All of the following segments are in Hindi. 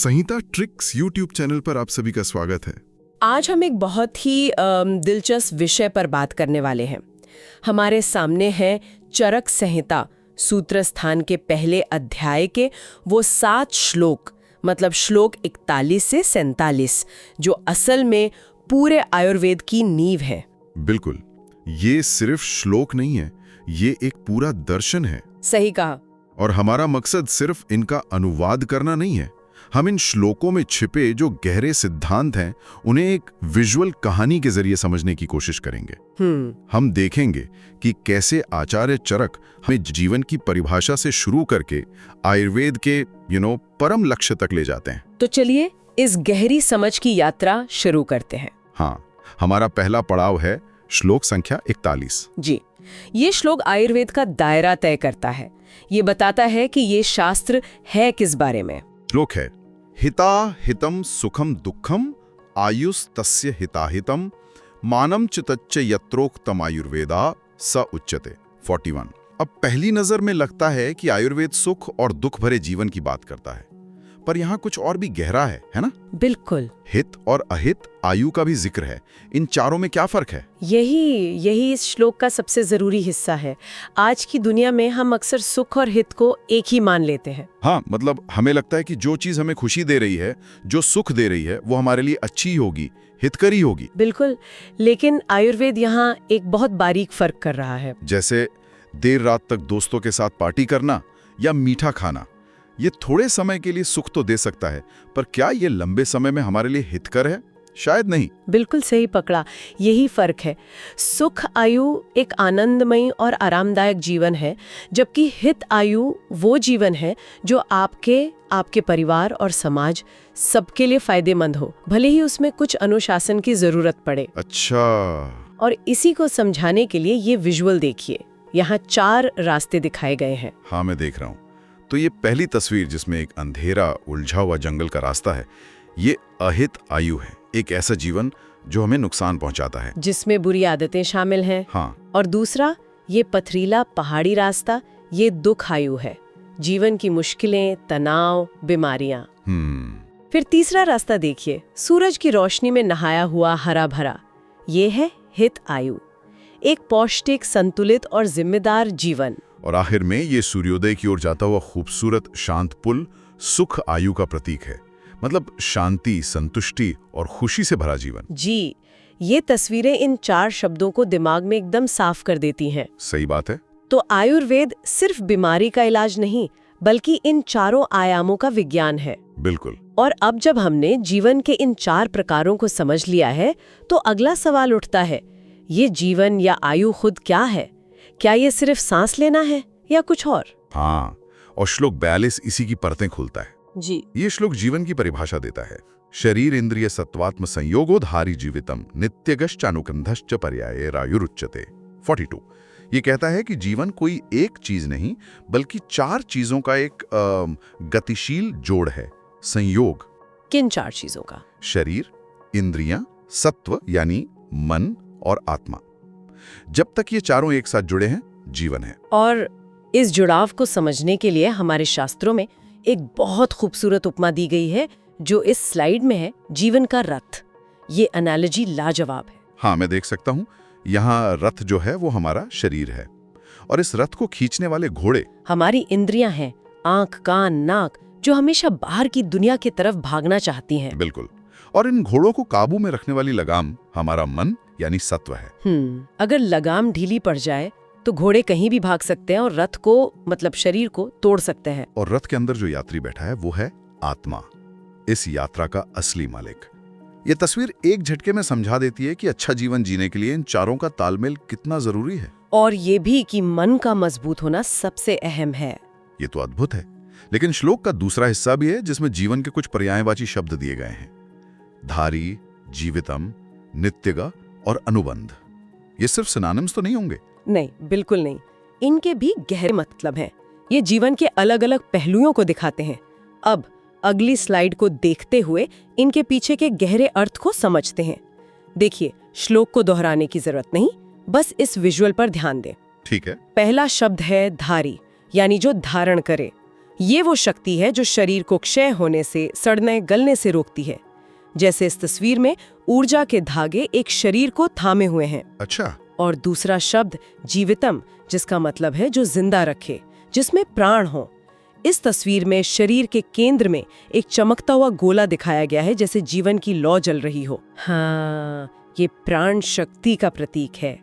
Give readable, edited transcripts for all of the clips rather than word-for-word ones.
संहिता ट्रिक्स यूट्यूब चैनल पर आप सभी का स्वागत है। आज हम एक बहुत ही दिलचस्प विषय पर बात करने वाले हैं। हमारे सामने है चरक संहिता सूत्र स्थान के पहले अध्याय के वो 7 श्लोक, मतलब श्लोक 41 से 47, जो असल में पूरे आयुर्वेद की नींव है। बिल्कुल, ये सिर्फ श्लोक नहीं है, ये एक पूरा दर्शन है। सही कहा। और हमारा मकसद सिर्फ इनका अनुवाद करना नहीं है। हम इन श्लोकों में छिपे जो गहरे सिद्धांत हैं, उन्हें एक विजुअल कहानी के जरिए समझने की कोशिश करेंगे। हम देखेंगे कि कैसे आचार्य चरक हमें जीवन की परिभाषा से शुरू करके आयुर्वेद के परम लक्ष्य तक ले जाते हैं। तो चलिए इस गहरी समझ की यात्रा शुरू करते हैं। हाँ, हमारा पहला पड़ाव है श्लोक संख्या 41। जी, ये श्लोक आयुर्वेद का दायरा तय करता है। ये बताता है कि ये शास्त्र है किस बारे में। श्लोक है, हिता हितम सुखम दुखम आयुस् तस्य हिताहितम मानम चितच्च यत्रोक्तम आयुर्वेदा स उच्यते। 41। अब पहली नजर में लगता है कि आयुर्वेद सुख और दुख भरे जीवन की बात करता है, पर यहाँ कुछ और भी गहरा है ना? बिल्कुल। हित और अहित आयु का भी जिक्र है। इन चारों में क्या फर्क है? यही इस श्लोक का सबसे जरूरी हिस्सा है। आज की दुनिया में हम अक्सर सुख और हित को एक ही मान लेते हैं। हाँ, मतलब हमें लगता है कि जो चीज हमें खुशी दे रही है, जो सुख दे रही है, वो हमारे लिए अच्छी होगी, हितकरी होगी। बिल्कुल, लेकिन आयुर्वेद यहाँ एक बहुत बारीक फर्क कर रहा है। जैसे देर रात तक दोस्तों के साथ पार्टी करना या मीठा खाना, ये थोड़े समय के लिए सुख तो दे सकता है, पर क्या ये लंबे समय में हमारे लिए हितकर है? शायद नहीं। बिल्कुल सही पकड़ा, यही फर्क है। सुख आयु एक आनंदमयी और आरामदायक जीवन है, जबकि हित आयु वो जीवन है जो आपके परिवार और समाज सबके लिए फायदेमंद हो, भले ही उसमें कुछ अनुशासन की जरूरत पड़े। अच्छा। और इसी को समझाने के लिए ये विजुअल देखिए। यहाँ 4 रास्ते दिखाए गए हैं। हाँ, मैं देख रहा हूँ। तो ये पहली तस्वीर जिसमें एक अंधेरा उलझा हुआ जंगल का रास्ता है, ये अहित आयु है। एक ऐसा जीवन जो हमें नुकसान पहुंचाता है, जिसमें बुरी आदतें शामिल हैं। हाँ। और दूसरा, ये पथरीला पहाड़ी रास्ता, ये दुख आयु है। जीवन की मुश्किलें, तनाव, बीमारियां। फिर तीसरा रास्ता देखिए, सूरज की रोशनी में नहाया हुआ हरा भरा, ये है हित आयु। एक पौष्टिक, संतुलित और जिम्मेदार जीवन। और आखिर में ये सूर्योदय की ओर जाता हुआ खूबसूरत शांत पुल सुख आयु का प्रतीक है, मतलब शांति, संतुष्टि और खुशी से भरा जीवन। जी, ये तस्वीरें इन 4 शब्दों को दिमाग में एकदम साफ कर देती हैं। सही बात है। तो आयुर्वेद सिर्फ बीमारी का इलाज नहीं, बल्कि इन चारों आयामों का विज्ञान है। बिल्कुल। और अब जब हमने जीवन के इन 4 प्रकारों को समझ लिया है, तो अगला सवाल उठता है, ये जीवन या आयु खुद क्या है? क्या ये सिर्फ सांस लेना है या कुछ और? हाँ, और श्लोक 42 इसी की परतें खोलता है। जी, ये श्लोक जीवन की परिभाषा देता है। शरीर इंद्रिय सत्वात्म संयोगोधारी जीवितम नित्यगश्चानुकंधश्च पर्याये रायुरुच्यते। 42। ये कहता है कि जीवन कोई एक चीज नहीं, बल्कि 4 चीजों का एक गतिशील जोड़ है। संयोग। किन 4 चीजों का? शरीर, इंद्रियां, सत्व यानी मन और आत्मा। जब तक ये चारों एक साथ जुड़े हैं, जीवन है। और इस जुड़ाव को समझने के लिए हमारे शास्त्रों में एक बहुत खूबसूरत उपमा दी गई है, जो इस स्लाइड में है, जीवन का रथ। ये एनालॉजी लाजवाब है। हाँ, मैं देख सकता हूँ। यहाँ रथ जो है वो हमारा शरीर है, और इस रथ को खींचने वाले घोड़े हमारी इंद्रियां हैं, आंख, कान, नाक, जो हमेशा बाहर की दुनिया की तरफ भागना चाहती हैं। बिल्कुल। और इन घोड़ों को काबू में रखने वाली लगाम हमारा मन यानी सत्व है। अगर लगाम ढीली पड़ जाए तो घोड़े कहीं भी भाग सकते हैं और रथ को, मतलब शरीर को, तोड़ सकते हैं। और रथ के अंदर जो यात्री बैठा है वो है आत्मा, इस यात्रा का असली मालिक। ये तस्वीर एक झटके में समझा देती है कि अच्छा जीवन जीने के लिए इन चारों का तालमेल कितना जरूरी है। और ये भी कि मन का मजबूत होना सबसे अहम है। ये तो अद्भुत है। लेकिन श्लोक का दूसरा हिस्सा भी है, जिसमें जीवन के कुछ पर्यायवाची शब्द दिए गए हैं। धारी, जीवितम, नित्यगा और अनुबंध। ये सिर्फ सिनोनिम्स तो नहीं होंगे? नहीं, बिल्कुल नहीं। इनके भी गहरे मतलब हैं। ये जीवन के अलग अलग पहलुओं को दिखाते हैं। अब अगली स्लाइड को देखते हुए इनके पीछे के गहरे अर्थ को समझते हैं। देखिए, श्लोक को दोहराने की जरूरत नहीं, बस इस विजुअल पर ध्यान दें। ठीक है। पहला शब्द है धारी, यानी जो धारण करे। ये वो शक्ति है जो शरीर को क्षय होने से, सड़ने गलने से रोकती है। जैसे इस तस्वीर में ऊर्जा के धागे एक शरीर को थामे हुए हैं। अच्छा। और दूसरा शब्द जीवितम, जिसका मतलब है जो जिंदा रखे, जिसमें प्राण हो। इस तस्वीर में शरीर के केंद्र में एक चमकता हुआ गोला दिखाया गया है, जैसे जीवन की लौ जल रही हो। हाँ, ये प्राण शक्ति का प्रतीक है।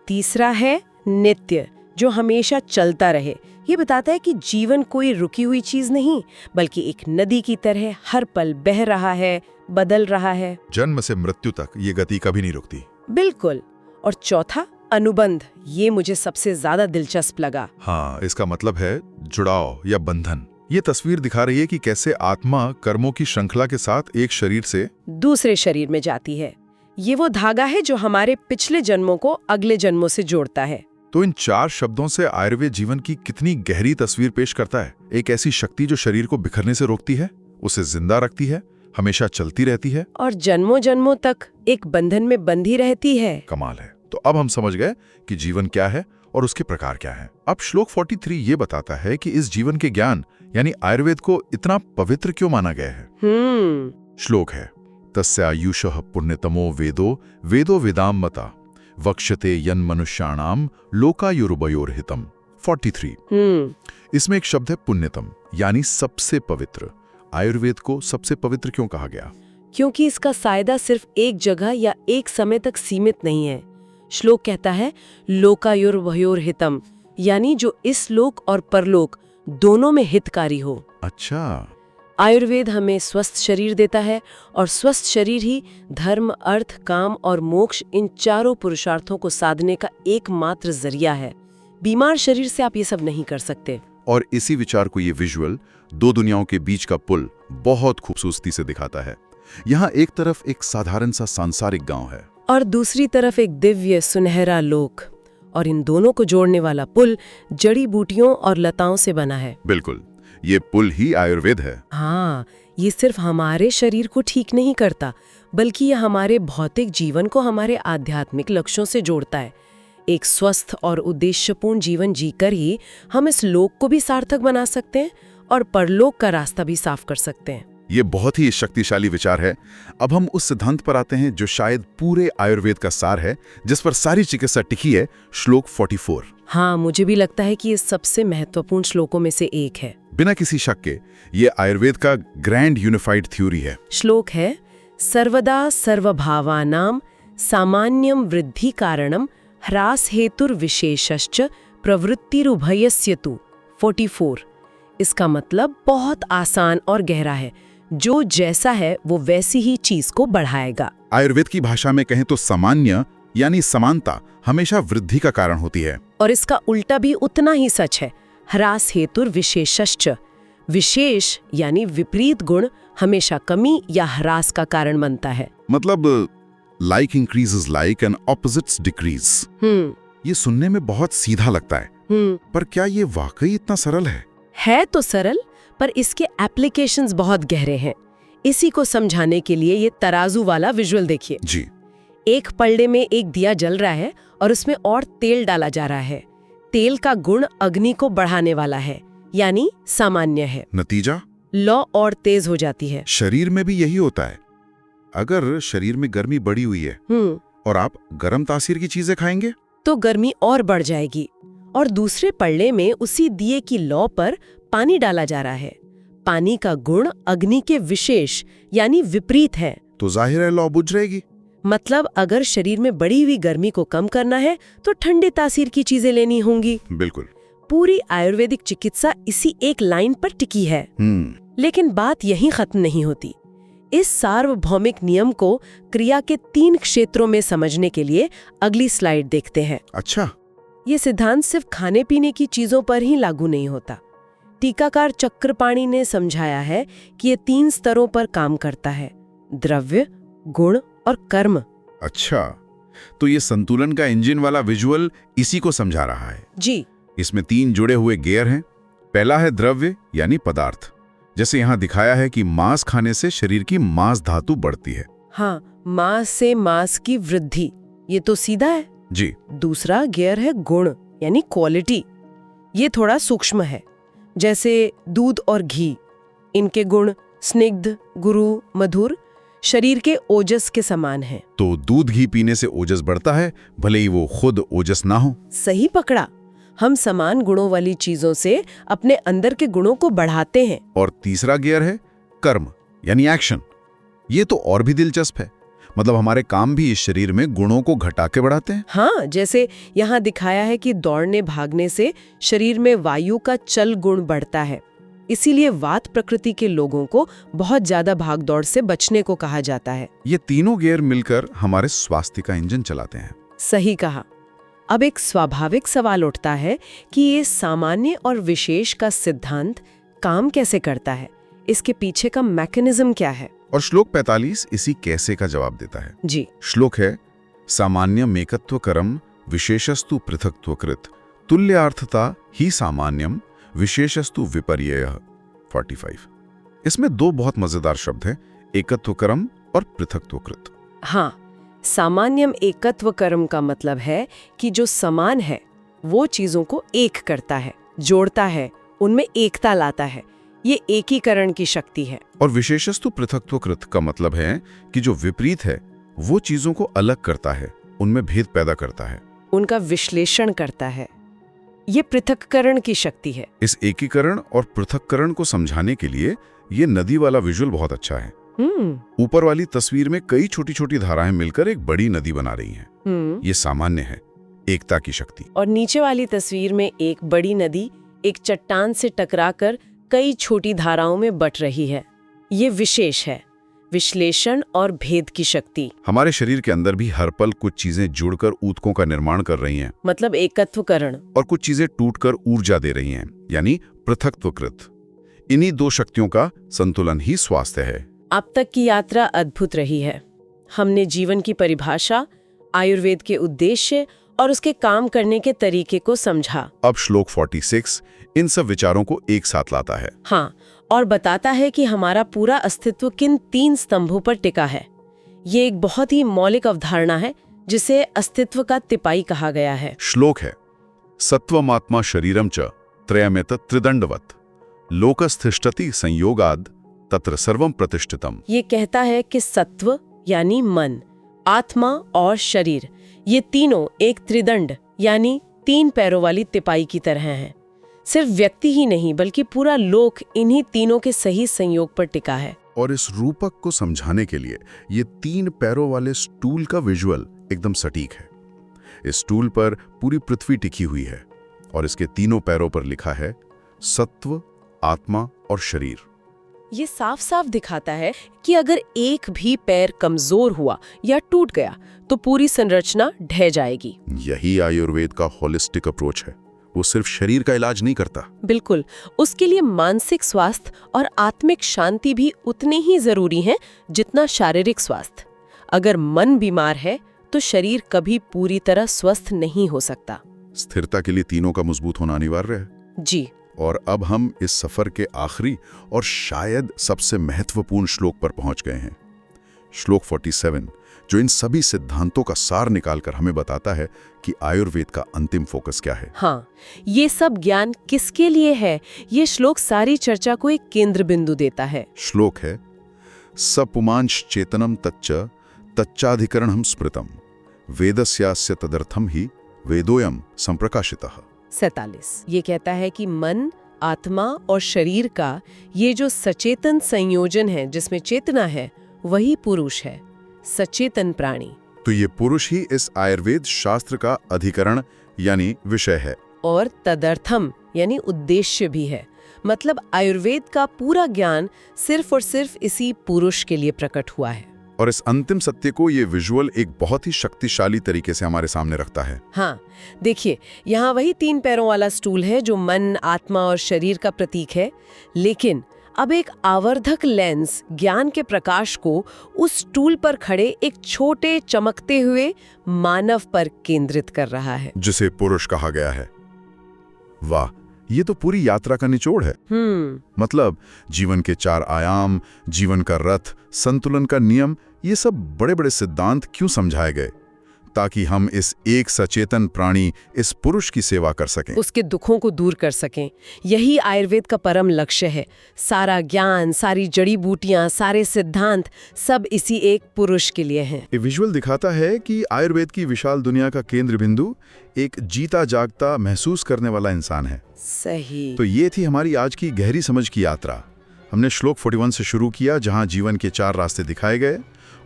तीसरा है नित्य, जो हमेशा चलता रहे। ये बताता है कि जीवन कोई रुकी हुई चीज नहीं, बल्कि एक नदी की तरह हर पल बह रहा है, बदल रहा है। जन्म से मृत्यु तक ये गति कभी नहीं रुकती। बिल्कुल। और चौथा अनुबंध, ये मुझे सबसे ज्यादा दिलचस्प लगा। हाँ, इसका मतलब है जुड़ाव या बंधन। ये तस्वीर दिखा रही है कि कैसे आत्मा कर्मों की श्रृंखला के साथ एक शरीर से दूसरे शरीर में जाती है। ये वो धागा है जो हमारे पिछले जन्मों को अगले जन्मों से जोड़ता है। तो इन 4 शब्दों से आयुर्वेद जीवन की कितनी गहरी तस्वीर पेश करता है। एक ऐसी शक्ति जो शरीर को बिखरने से रोकती है, उसे जिंदा रखती है, हमेशा चलती रहती है और जन्मों जन्मों तक एक बंधन में बंधी रहती है। कमाल है। तो अब हम समझ गए कि जीवन क्या है और उसके प्रकार क्या है। अब श्लोक 43 ये बताता है कि इस जीवन के ज्ञान यानी आयुर्वेद को इतना पवित्र क्यों माना गया है। श्लोक है, तस्यायुषः पुण्यतमो वेदो वेदो वेदाम मता वक्ष्यते यन मनुष्याणाम लोकायुर्वयोर्हितम। 43। इसमें एक शब्द है पुण्यतम, यानी सबसे पवित्र। आयुर्वेद को सबसे पवित्र क्यों कहा गया? क्योंकि इसका सायदा सिर्फ एक जगह या एक समय तक सीमित नहीं है। श्लोक कहता है लोकायुर्वयोर्हितम, यानी जो इस लोक और परलोक दोनों में हितकारी हो। अच्छा। आयुर्वेद हमें स्वस्थ शरीर देता है और स्वस्थ शरीर ही धर्म, अर्थ, काम और मोक्ष, इन चारों पुरुषार्थों को साधने का एकमात्र जरिया है। बीमार शरीर से आप ये सब नहीं कर सकते। और इसी विचार को ये विजुअल 2 दुनियाओं के बीच का पुल बहुत खूबसूरती से दिखाता है। यहाँ एक तरफ एक साधारण सा सांसारिक गांव है और दूसरी तरफ एक दिव्य सुनहरा लोक, और इन दोनों को जोड़ने वाला पुल जड़ी बूटियों और लताओं से बना है। बिल्कुल, ये पुल ही आयुर्वेद है। हाँ, ये सिर्फ हमारे शरीर को ठीक नहीं करता, बल्कि ये हमारे भौतिक जीवन को हमारे आध्यात्मिक लक्ष्यों से जोड़ता है। एक स्वस्थ और उद्देश्यपूर्ण जीवन जीकर ही हम इस लोक को भी सार्थक बना सकते हैं और परलोक का रास्ता भी साफ कर सकते हैं। ये बहुत ही शक्तिशाली विचार है। अब हम उस सिद्धांत पर आते हैं जो शायद पूरे आयुर्वेद का सार है, जिस पर सारी चिकित्सा टिकी है, श्लोक 44। हाँ, मुझे भी लगता है कि ये सबसे महत्वपूर्ण श्लोकों में से एक है। बिना किसी शक के ये आयुर्वेद का ग्रैंड यूनिफाइड थ्योरी है। श्लोक है, सर्वदा सर्वभावानां सामान्यम वृद्धि कारणम ह्रास हेतुर्विशेषश्च प्रवृत्तिरुभयस्य तु। 44। इसका मतलब बहुत आसान और गहरा है। जो जैसा है वो वैसी ही चीज को बढ़ाएगा। आयुर्वेद की भाषा में कहें तो सामान्य यानी समानता हमेशा वृद्धि का कारण होती है, और इसका उल्टा भी उतना ही सच है। ह्रास हेतुर्विशेषश्च, विशेष यानी विपरीत गुण हमेशा कमी या ह्रास का कारण बनता है। मतलब like increases like and opposites decrease. ये सुनने में बहुत सीधा लगता है, पर क्या ये वाकई इतना सरल है? है तो सरल, पर इसके एप्लीकेशंस बहुत गहरे हैं। इसी को समझाने के लिए ये तराजू वाला विजुअल देखिए जी। एक पलड़े में एक दिया जल रहा है और उसमें और तेल डाला जा रहा है। तेल का गुण अग्नि को बढ़ाने वाला है, यानी सामान्य है। नतीजा? लौ और तेज हो जाती है। शरीर में भी यही होता है। अगर शरीर में गर्मी बढ़ी हुई है और आप गर्म तासीर की चीजें खाएंगे तो गर्मी और बढ़ जाएगी। और दूसरे पल्ले में उसी दिए की लौ पर पानी डाला जा रहा है। पानी का गुण अग्नि के विशेष यानी विपरीत है, तो जाहिर है लौ बुझ रहेगी। मतलब अगर शरीर में बढ़ी हुई गर्मी को कम करना है तो ठंडे तासीर की चीजें लेनी होंगी। बिल्कुल। पूरी आयुर्वेदिक चिकित्सा इसी एक लाइन पर टिकी है। लेकिन बात यहीं खत्म नहीं होती। इस सार्वभौमिक नियम को क्रिया के 3 क्षेत्रों में समझने के लिए अगली स्लाइड देखते हैं। अच्छा। ये सिद्धांत सिर्फ खाने पीने की चीजों पर ही लागू नहीं होता। टीकाकार चक्रपाणी ने समझाया है कि ये 3 स्तरों पर काम करता है: द्रव्य, गुण और कर्म। अच्छा, तो ये संतुलन का इंजन वाला विजुअल इसी को समझा रहा है। जी। इसमें 3 जुड़े हुए गियर हैं। पहला है द्रव्य यानी पदार्थ, जैसे यहाँ दिखाया है कि मांस खाने से शरीर की मांस धातु बढ़ती है। हाँ, मांस से मांस की वृद्धि, ये तो सीधा है जी। दूसरा गियर है गुण यानी क्वालिटी। ये थोड़ा सूक्ष्म है। जैसे दूध और घी, इनके गुण स्निग्ध, गुरु, मधुर, शरीर के ओजस के समान हैं। तो दूध घी पीने से ओजस बढ़ता है, भले ही वो खुद ओजस ना हो। सही पकड़ा। हम समान गुणों वाली चीजों से अपने अंदर के गुणों को बढ़ाते हैं। और तीसरा गियर है कर्म यानी एक्शन। ये तो और भी दिलचस्प है। मतलब हमारे काम भी इस शरीर में गुणों को घटा के बढ़ाते हैं। हाँ, जैसे यहाँ दिखाया है कि दौड़ने भागने से शरीर में वायु का चल गुण बढ़ता है। इसीलिए वात प्रकृति के लोगों को बहुत ज्यादा भागदौड़ से बचने को कहा जाता है। ये तीनों गियर मिलकर हमारे स्वास्थ्य का इंजन चलाते हैं। सही कहा। अब एक स्वाभाविक सवाल उठता है कि ये सामान्य और विशेष का सिद्धांत काम कैसे करता है? इसके पीछे का मैकेनिज्म क्या है? और श्लोक 45 इसी कैसे का जवाब देता है। जी, श्लोक है सामान्यम एकत्वकरम विशेषस्तु पृथक्त्वकृत तुल्यार्थता ही सामान्यम विशेषस्तु विपर्ययः 45। इसमें दो बहुत मजेदार शब्द हैं, एकत्वकरम और पृथक्त्वकृत। हाँ, सामान्यम एकत्व कर्म का मतलब है कि जो समान है वो चीजों को एक करता है, जोड़ता है, उनमें एकता लाता है। ये एकीकरण की शक्ति है। और विशेषस्तु पृथक्त्वकृत का मतलब है कि जो विपरीत है वो चीजों को अलग करता है, उनमें भेद पैदा करता है, उनका विश्लेषण करता है। ये पृथक्करण की शक्ति है। इस एकीकरण और पृथक्करण को समझाने के लिए ये नदी वाला विजुअल बहुत अच्छा है। ऊपर वाली तस्वीर में कई छोटी छोटी धाराएं मिलकर एक बड़ी नदी बना रही हैं। ये सामान्य है, एकता की शक्ति। और नीचे वाली तस्वीर में एक बड़ी नदी एक चट्टान से टकराकर कई छोटी धाराओं में बट रही है। ये विशेष है, विश्लेषण और भेद की शक्ति। हमारे शरीर के अंदर भी हर पल कुछ चीजें जुड़कर ऊतकों का निर्माण कर रही हैं। मतलब एकत्वकरण। और कुछ चीजें टूटकर ऊर्जा दे रही हैं, यानी पृथक्त्वकृत। इन्हीं दो शक्तियों का संतुलन ही स्वास्थ्य है। अब तक की यात्रा अद्भुत रही है। हमने जीवन की परिभाषा, आयुर्वेद के उद्देश्य और उसके काम करने के तरीके को समझा। अब श्लोक 46 इन सब विचारों को एक साथ लाता है। हाँ, और बताता है कि हमारा पूरा अस्तित्व किन 3 स्तंभों पर टिका है। ये एक बहुत ही मौलिक अवधारणा है जिसे अस्तित्व का तिपाई कहा गया है। श्लोक है सत्वमात्मा शरीरम च त्रयमेत त्रिदंडवत लोकस्थिष्ठति संयोगाद तत्र सर्वम प्रतिष्ठितम। ये कहता है कि सत्व यानी मन, आत्मा और शरीर, ये तीनों एक त्रिदंड यानी 3 पैरों वाली तिपाई की तरह हैं। सिर्फ व्यक्ति ही नहीं बल्कि पूरा लोक इन्हीं तीनों के सही संयोग पर टिका है। और इस रूपक को समझाने के लिए ये 3 पैरों वाले स्टूल का विजुअल एकदम सटीक है। इस स्टूल पर पूरी पृथ्वी टिकी हुई है और इसके तीनों पैरों पर लिखा है सत्व, आत्मा और शरीर। ये साफ साफ दिखाता है कि अगर एक भी पैर कमजोर हुआ या टूट गया तो पूरी संरचना ढह जाएगी। यही आयुर्वेद का होलिस्टिक अप्रोच है। वो सिर्फ शरीर का इलाज नहीं करता। बिल्कुल, उसके लिए मानसिक स्वास्थ्य और आत्मिक शांति भी उतने ही जरूरी हैं जितना शारीरिक स्वास्थ्य। अगर मन बीमार है तो शरीर कभी पूरी तरह स्वस्थ नहीं हो सकता। स्थिरता के लिए तीनों का मजबूत होना अनिवार्य है। जी। और अब हम इस सफर के आखिरी और शायद सबसे महत्वपूर्ण श्लोक पर पहुंच गए हैं। श्लोक 47 जो इन सभी सिद्धांतों का सार निकालकर हमें बताता है कि आयुर्वेद का अंतिम फोकस क्या है। हाँ, ये सब ज्ञान किसके लिए है, ये श्लोक सारी चर्चा को एक केंद्र बिंदु देता है। श्लोक है सपुमांश चेतनम तच्च तच्चाधिकरणम स्मृतम वेदस्यास्य तदर्थम ही वेदोयम संप्रकाशितः। 47 ये कहता है कि मन, आत्मा और शरीर का ये जो सचेतन संयोजन है जिसमें चेतना है वही पुरुष है, सचेतन प्राणी। तो ये पुरुष ही इस आयुर्वेद शास्त्र का अधिकरण यानी विषय है। और तदर्थम यानी उद्देश्य भी है। मतलब आयुर्वेद का पूरा ज्ञान सिर्फ और सिर्फ इसी पुरुष के लिए प्रकट हुआ है। और इस अंतिम सत्य को ये विजुअल एक बहुत ही शक्तिशाली तरीके से हमारे सामने रखता है। हाँ, देखिए यहाँ वही 3 पैरों वाला स्टूल है जो मन, आत्मा और शरीर का प्रतीक है, लेकिन अब एक आवर्धक लेंस ज्ञान के प्रकाश को उस स्टूल पर खड़े एक छोटे चमकते हुए मानव पर केंद्रित कर रहा है, जिसे पुरुष कहा गया है। वाह, ये तो पूरी यात्रा का निचोड़ है। मतलब जीवन के 4 आयाम, जीवन का रथ, संतुलन का नियम, ये सब बड़े बड़े सिद्धांत क्यों समझाए गए? ताकि हम इस एक सचेतन प्राणी, इस पुरुष की सेवा कर सकें। उसके दुखों को दूर कर सकें। यही आयुर्वेद का परम लक्ष्य है। सारा ज्ञान, सारी जड़ी बूटियां, सारे सिद्धांत सब इसी एक पुरुष के लिए हैं। ये विजुअल दिखाता है कि आयुर्वेद की विशाल दुनिया का केंद्र बिंदु एक जीता जागता महसूस करने वाला इंसान है। सही। तो ये थी हमारी आज की गहरी समझ की यात्रा। हमने श्लोक 41 से शुरू किया, जहां जीवन के 4 रास्ते दिखाए गए,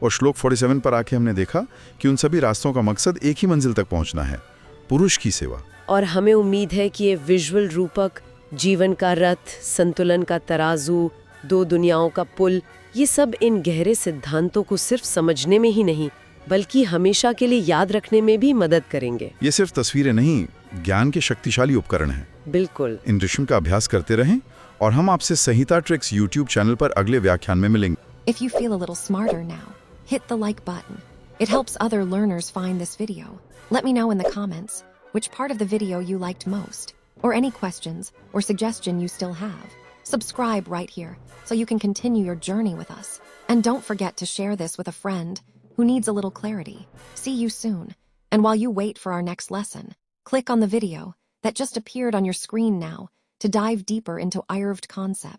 और श्लोक 47 पर आके हमने देखा कि उन सभी रास्तों का मकसद एक ही मंजिल तक पहुंचना है, पुरुष की सेवा। और हमें उम्मीद है कि ये विजुअल रूपक, जीवन का रथ, संतुलन का तराजू, 2 दुनियाओं का पुल, ये सब इन गहरे सिद्धांतों को सिर्फ समझने में ही नहीं बल्कि हमेशा के लिए याद रखने में भी मदद करेंगे। ये सिर्फ तस्वीरें नहीं, ज्ञान के शक्तिशाली उपकरण हैं। बिल्कुल। इन ऋषियों का अभ्यास करते रहें और हम आपसे संहिता ट्रिक्स यूट्यूब चैनल पर अगले व्याख्यान में मिलेंगे। If you feel a little smarter now, hit the like button. It helps other learners find this video. Let me know in the comments which part of the video you liked most, or any questions or suggestion you still have. Subscribe right here so you can continue your journey with us. And don't forget to share this with a friend who needs a little clarity. See you soon. And while you wait for our next lesson, click on the video that just appeared on your screen now to dive deeper into Ayurveda concepts.